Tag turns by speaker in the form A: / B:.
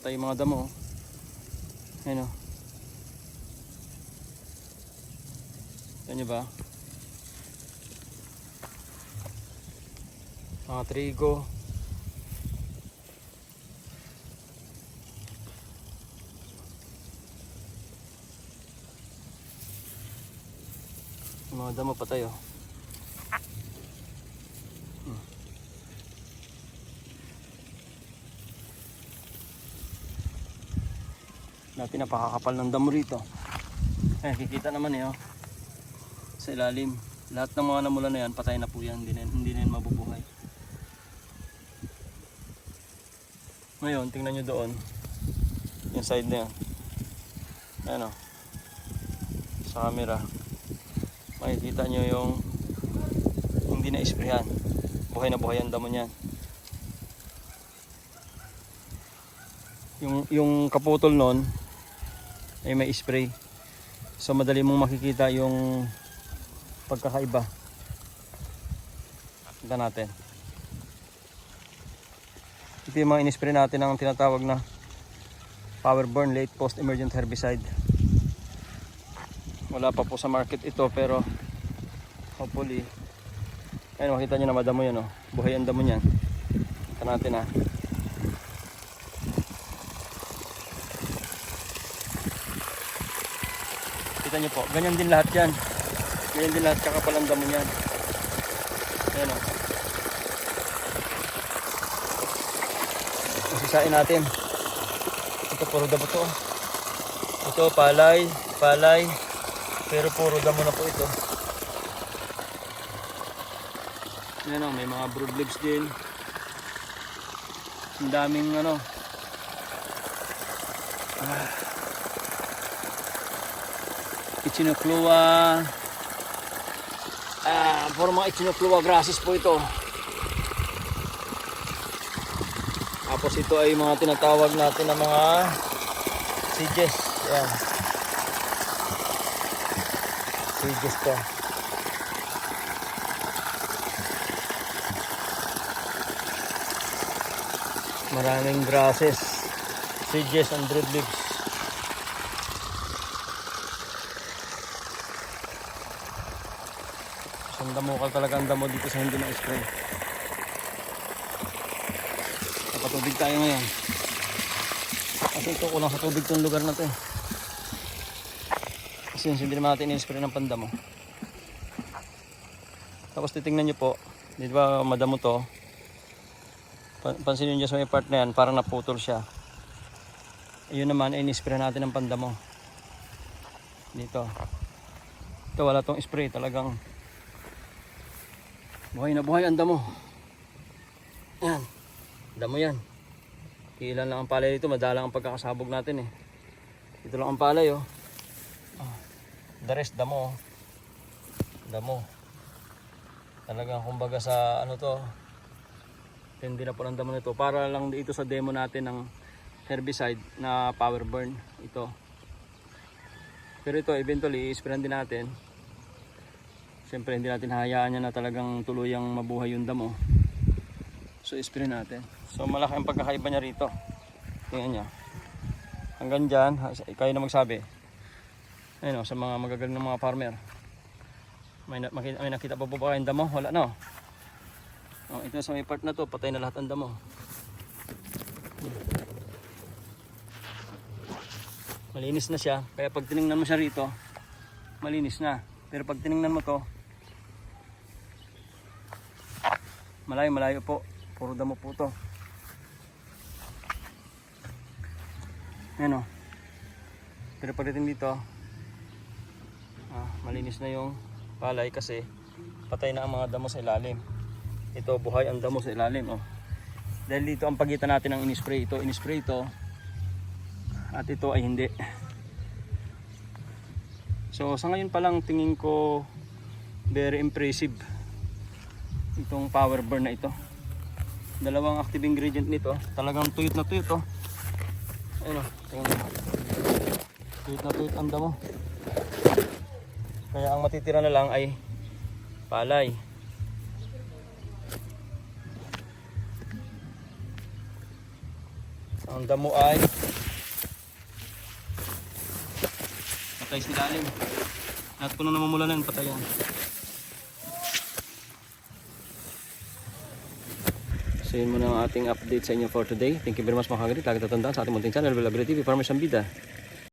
A: patay yung mga damo. Ayun o. Yan nyo ba? Mga trigo. Yung mga damo patay o. Dati napakakapal ng damo rito. Kikita naman eh, oh. Sa ilalim. Lahat ng mga namula na yan, patay na po yan. Hindi na yan mabubuhay. Ngayon, tingnan nyo doon. Yung side na yan. Ayan, oh. Sa camera. Makikita nyo yung hindi na isprehan. Buhay na buhay ang damo niyan. Yung kaputol nun ay may spray, so madali mong makikita yung pagkakaiba. Tignan natin. Ito yung mga in-spray natin ang tinatawag na Powerburn Late Post Emergent Herbicide. Wala pa po sa market ito, pero hopefully, ayun, makita nyo na madamo yan, oh. Buhay ang damo yan. Tignan natin, ha. Kita nyo po, ganyan din lahat yan. Ganyan din lahat kakapal ang damo yan. Ayan o. Masisain natin. Ito puro damo to. Ito palay, palay. Pero puro damo na po ito. Ayan o, may mga brood leaves din. Ang daming ano. Echinoclua, puro mga Echinoclua grasses po ito. Tapos ito ay mga tinatawag natin na mga sedges. Ayan, sedges to. Maraming grasses, sedges and broad leaves. Damukal talaga ang damo dito sa hindi na spray. Napatubig tayo ngayon. Kasi ito kulang sa tubig itong lugar na ito, eh. Kasi hindi naman natin in-spray ng pandamo. Tapos titingnan nyo po, di ba madamo to? Pansinin nyo sa may part na yan, parang naputol siya. Ayun naman, in-spray natin ng pandamo. Dito. Ito wala tong spray, talagang buhay na buhay ang damo. Yan. Damo yan. Ilan lang ang palay dito. Madalang ang pagkakasabog natin, eh. Ito lang ang palay, oh. The rest damo, oh. Damo. Talagang kumbaga sa ano to. Hindi na po ng damo nito. Para lang dito sa demo natin ng herbicide na Powerburn. Ito. Pero ito eventually i-sprayan din natin. Siyempre hindi natin hayaan niya na talagang tuluyang mabuhay yung damo. So i-spray natin. So malaki ang pagkakaiba niya rito. Tingnan niyo. Hanggang dyan, kayo na magsabi. Ayun, sa mga magagaling ng mga farmer. May nakita pa po ba kayong damo? Wala na. Oh, ito sa may part na to, patay na lahat ang damo. Malinis na siya. Kaya pag tiningnan mo siya rito, malinis na. Pero pag tiningnan mo to, malayo po. Puro damo po to. Ayan o. Pero pagdating dito, malinis na yung palay kasi patay na ang mga damo sa ilalim. Ito buhay ang damo sa ilalim. Oh. Dahil dito ang pagitan natin ng in-spray. Ito in-spray ito. At ito ay hindi. So sa ngayon pa lang tingin ko very impressive itong Powerburn na ito. Dalawang active ingredient nito, talagang tuyot na tuyot, oh. Ayun, oh, tingnan mo. Tuyot na tuyot ang damo. Kaya ang matitira na lang ay palay. Ang damo ay patay sa ilalim. Lahat po nang namumulanan, patay yan. So yun muna ang ating update sa inyo for today. Thank you very much mga kagrit. Lagi tatandaan sa ating munting channel, Vlog TV, Farmers Ambida.